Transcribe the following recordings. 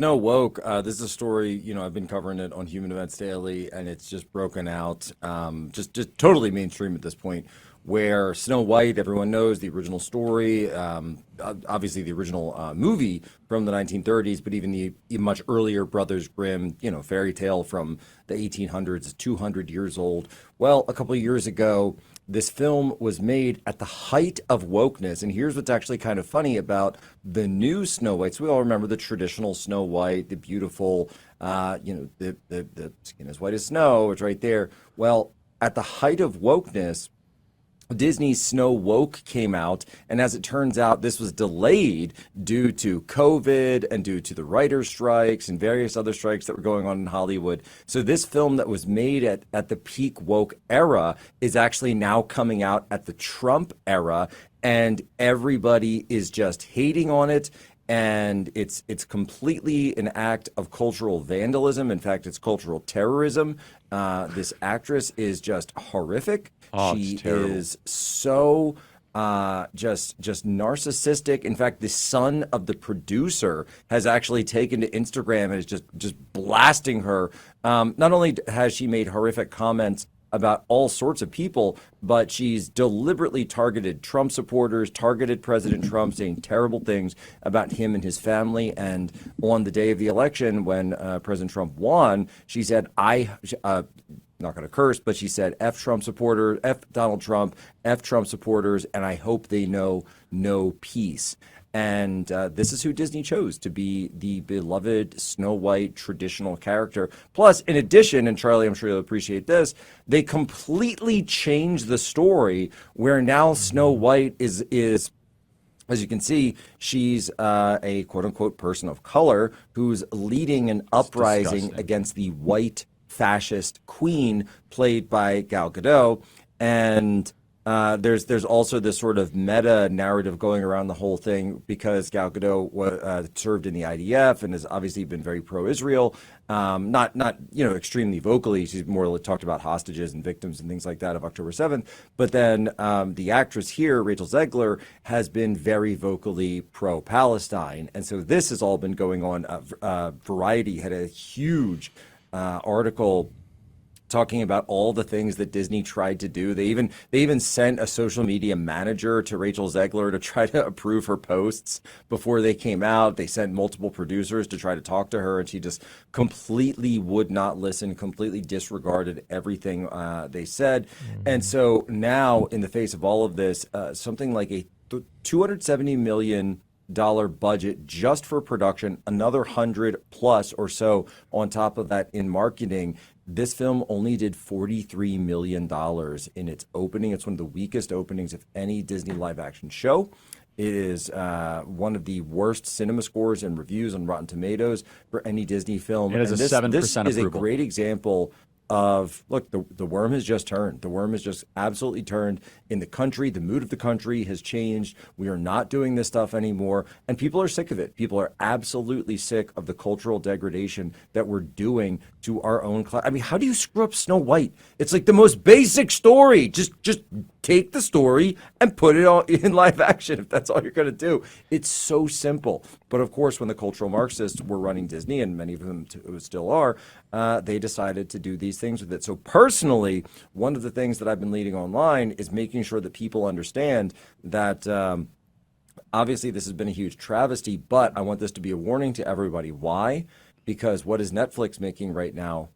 No, woke. This is a story, I've been covering it on Human Events Daily, and it's just broken out, just totally mainstream at this point. Where Snow White, everyone knows the original story, obviously the original movie from the 1930s, but even the much earlier Brothers Grimm, fairy tale from the 1800s, 200 years old. Well, a couple of years ago, this film was made at the height of wokeness. And here's what's actually kind of funny about the new Snow White. So we all remember the traditional Snow White, the beautiful, the skin as white as snow. It's right there. Well, at the height of wokeness, Disney's Snow Woke came out, and as it turns out, this was delayed due to COVID and due to the writers' strikes and various other strikes that were going on in Hollywood. So this film that was made at the peak woke era is actually now coming out at the Trump era, and everybody is just hating on it. And it's completely an act of cultural vandalism. In fact, it's cultural terrorism. This actress is just horrific. Oh, it's She terrible. is so just narcissistic. In fact, the son of the producer has actually taken to Instagram and is just blasting her. Not only has she made horrific comments about all sorts of people, but she's deliberately targeted Trump supporters, targeted President Trump, saying terrible things about him and his family. And on the day of the election, when President Trump won, she said, not going to curse, but she said, F Trump supporters, F Donald Trump, F Trump supporters, and I hope they know no peace. And this is who Disney chose to be the beloved Snow White traditional character. Plus, in addition, and Charlie, I'm sure you'll appreciate this, they completely changed the story where now Snow White is as you can see, she's a quote unquote person of color who's leading an It's uprising disgusting. against the white fascist queen played by Gal Gadot. And there's also this sort of meta narrative going around the whole thing because Gal Gadot served in the IDF and has obviously been very pro-Israel. Not extremely vocally. She's more like talked about hostages and victims and things like that of October 7th. But then the actress here, Rachel Zegler, has been very vocally pro-Palestine, and so this has all been going on. Variety had a huge article talking about all the things that Disney tried to do. They even sent a social media manager to Rachel Zegler to try to approve her posts before they came out. They sent multiple producers to try to talk to her, and she just completely would not listen, completely disregarded everything they said. And so now, in the face of all of this, something like a 270 million dollar budget just for production, another 100 plus or so on top of that in marketing. This film only did $43 million in its opening. It's one of the weakest openings of any Disney live action show. It is one of the worst cinema scores and reviews on Rotten Tomatoes for any Disney film. It has And a this 7% is a approval. great example of look, the worm has just turned. The worm has just absolutely turned in the country. The mood of the country has changed. We are not doing this stuff anymore. And people are sick of it. People are absolutely sick of the cultural degradation that we're doing to our own class. I mean, how do you screw up Snow White? It's like the most basic story. Just take the story and put it all in live action if that's all you're going to do. It's so simple. But of course, when the cultural Marxists were running Disney, and many of them still are, they decided to do these things with it. So personally, one of the things that I've been leading online is making sure that people understand that obviously this has been a huge travesty, but I want this to be a warning to everybody. Why? Because what is Netflix making right now?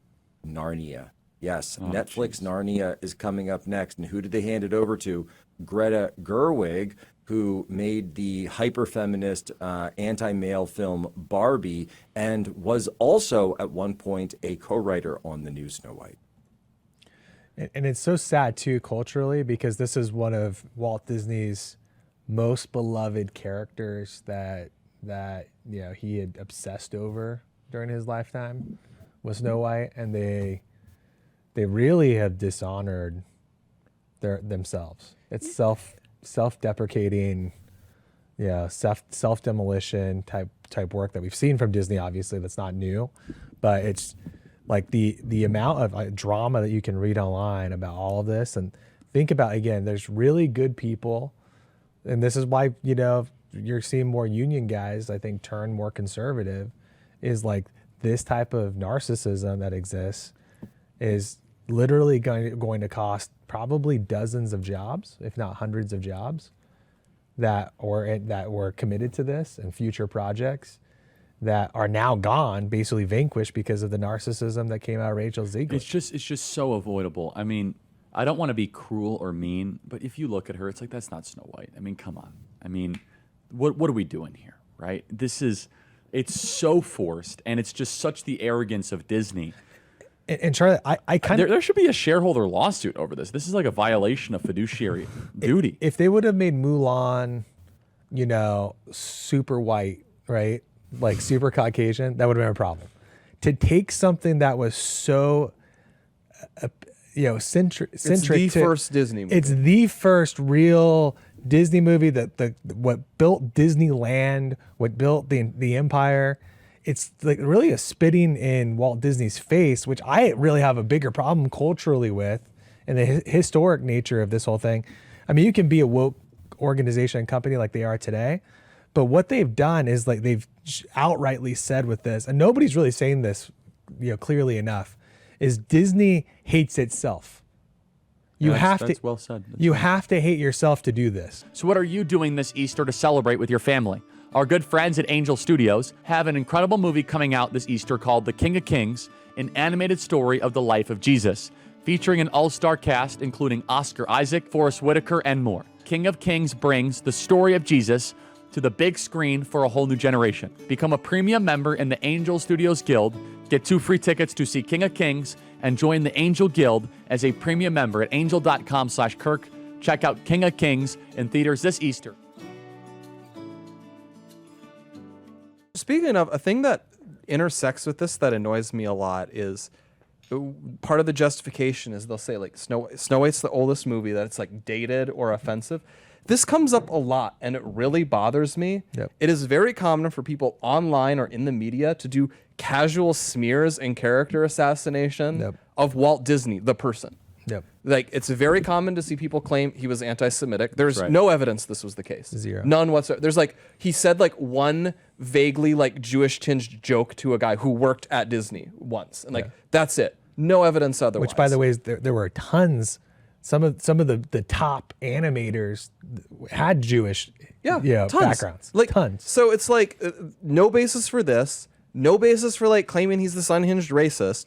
Narnia. Yes, Oh, Netflix jeez. Narnia is coming up next. And who did they hand it over to? Greta Gerwig, who made the hyper feminist anti male film Barbie and was also at one point a co writer on the new Snow White. And it's so sad too culturally because this is one of Walt Disney's most beloved characters that he had obsessed over during his lifetime was Snow White, and they really have dishonored themselves. It's self-deprecating, self demolition type work that we've seen from Disney. Obviously, that's not new, but it's like the amount of drama that you can read online about all of this. And think about, again, there's really good people, and this is why you're seeing more union guys, I think, turn more conservative, is like this type of narcissism that exists is literally going to cost probably dozens of jobs, if not hundreds of jobs, that were committed to this and future projects that are now gone, basically vanquished because of the narcissism that came out of Rachel Zegler. It's just so avoidable. I mean, I don't want to be cruel or mean, but if you look at her, it's like, that's not Snow White. I mean, come on. I mean, what are we doing here, right? It's so forced, and it's just such the arrogance of Disney. And Charlie, I kind of... There should be a shareholder lawsuit over this. This is like a violation of fiduciary duty. If they would have made Mulan, super white, right? Like super Caucasian, that would have been a problem. To take something that was so, centric. It's the first Disney movie. It's the first real Disney movie that what built Disneyland, what built the empire. It's like really a spitting in Walt Disney's face, which I really have a bigger problem culturally with, and the historic nature of this whole thing. I mean, you can be a woke organization and company like they are today, but what they've done is like they've outrightly said with this, and nobody's really saying this, clearly enough, is Disney hates itself. That's well said. Have to hate yourself to do this. So what are you doing this Easter to celebrate with your family? Our good friends at Angel Studios have an incredible movie coming out this Easter called The King of Kings, an animated story of the life of Jesus, featuring an all-star cast including Oscar Isaac, Forrest Whitaker, and more. King of Kings brings the story of Jesus to the big screen for a whole new generation. Become a premium member in the Angel Studios Guild, get 2 free tickets to see King of Kings, and join the Angel Guild as a premium member at angel.com/Kirk. Check out King of Kings in theaters this Easter. Speaking of, a thing that intersects with this that annoys me a lot is part of the justification is they'll say like Snow White's the oldest movie, that it's like dated or offensive. This comes up a lot, and it really bothers me. Yep. It is very common for people online or in the media to do casual smears and character assassination of Walt Disney, the person. Yep. Like, it's very common to see people claim he was anti-Semitic. There's no evidence this was the case. Zero. None whatsoever. There's like, he said like one vaguely like Jewish tinged joke to a guy who worked at Disney once. And like, that's it. No evidence otherwise. Which, by the way, is there were tons. Some of the top animators had Jewish tons. backgrounds. Like, tons. So it's like no basis for this. No basis for like claiming he's this unhinged racist.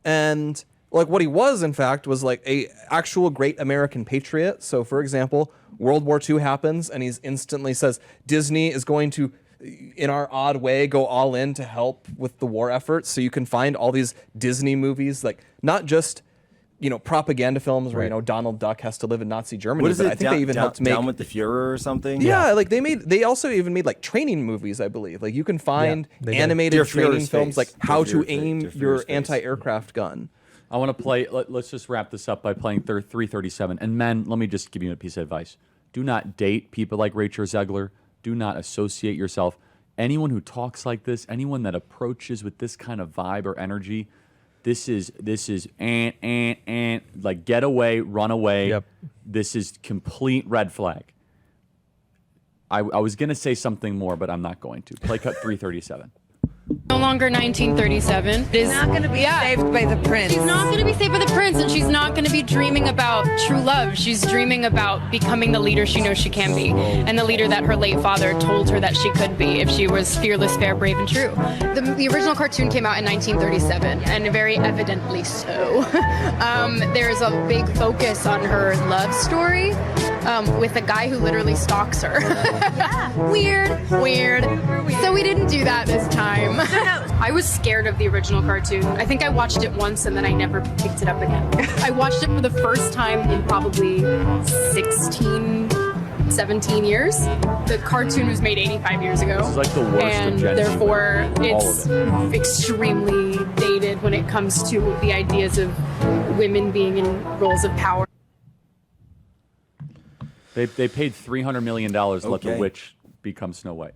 And like what he was, in fact, was like a actual great American patriot. So, for example, World War II happens, and he's instantly says Disney is going to, in our odd way, go all in to help with the war effort. So you can find all these Disney movies, like not just propaganda films where Donald Duck has to live in Nazi Germany. What is but it? I think they even helped make Down with the Fuhrer or something. Yeah, like they also even made like training movies, I believe. Like you can find animated Dear training Führer's films, like Face. how Dear to aim Führer's your Face. anti-aircraft gun. I want to play, let's just wrap this up by playing 337. And men, let me just give you a piece of advice. Do not date people like Rachel Zegler. Do not associate yourself. Anyone who talks like this, anyone that approaches with this kind of vibe or energy, this is like get away, run away. Yep. This is complete red flag. I was going to say something more, but I'm not going to. Play cut 337. No longer 1937. She's not going to be saved by the prince. She's not going to be saved by the prince, and she's not going to be dreaming about true love. She's dreaming about becoming the leader she knows she can be, and the leader that her late father told her that she could be if she was fearless, fair, brave, and true. The original cartoon came out in 1937, and very evidently so. There's a big focus on her love story with a guy who literally stalks her. Weird. So we didn't do that this time. I was scared of the original cartoon. I think I watched it once and then I never picked it up again. I watched it for the first time in probably 17 years. The cartoon was made 85 years ago. This is like the worst and of Gen Z, therefore it's all extremely dated when it comes to the ideas of women being in roles of power. They paid $300 million to let the witch become Snow White.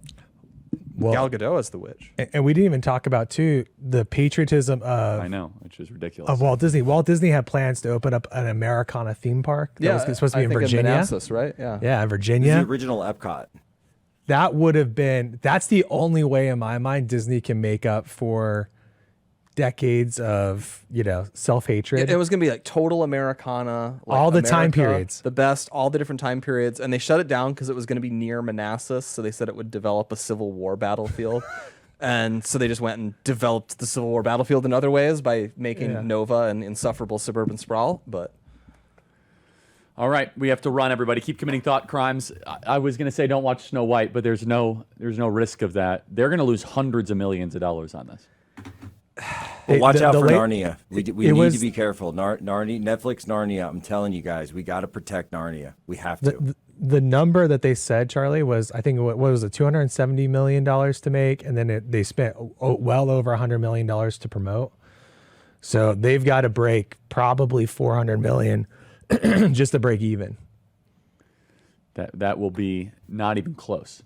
Well, Gal Gadot as the witch. and we didn't even talk about too the patriotism I know, which is ridiculous. of Walt Disney. Walt Disney had plans to open up an Americana theme park that was supposed to be in I think Virginia. Manassas, right? Yeah. Yeah, It's Virginia. the original Epcot. that would have been, that's the only way in my mind Disney can make up for decades of, self-hatred. It was going to be like total Americana. Like All the time America, periods. The best, all the different time periods. And they shut it down because it was going to be near Manassas. So they said it would develop a Civil War battlefield. And so they just went and developed the Civil War battlefield in other ways by making Nova an insufferable suburban sprawl. But All right, we have to run, everybody. Keep committing thought crimes. I was going to say don't watch Snow White, but there's no risk of that. They're going to lose hundreds of millions of dollars on this. Well, watch out for Narnia. We need to be careful. Netflix Narnia. I'm telling you guys, we got to protect Narnia. We have to. The number that they said, Charlie, was, I think, what was it, $270 million to make, and then they spent well over $100 million to promote. So they've got to break probably $400 million just to break even. That will be not even close.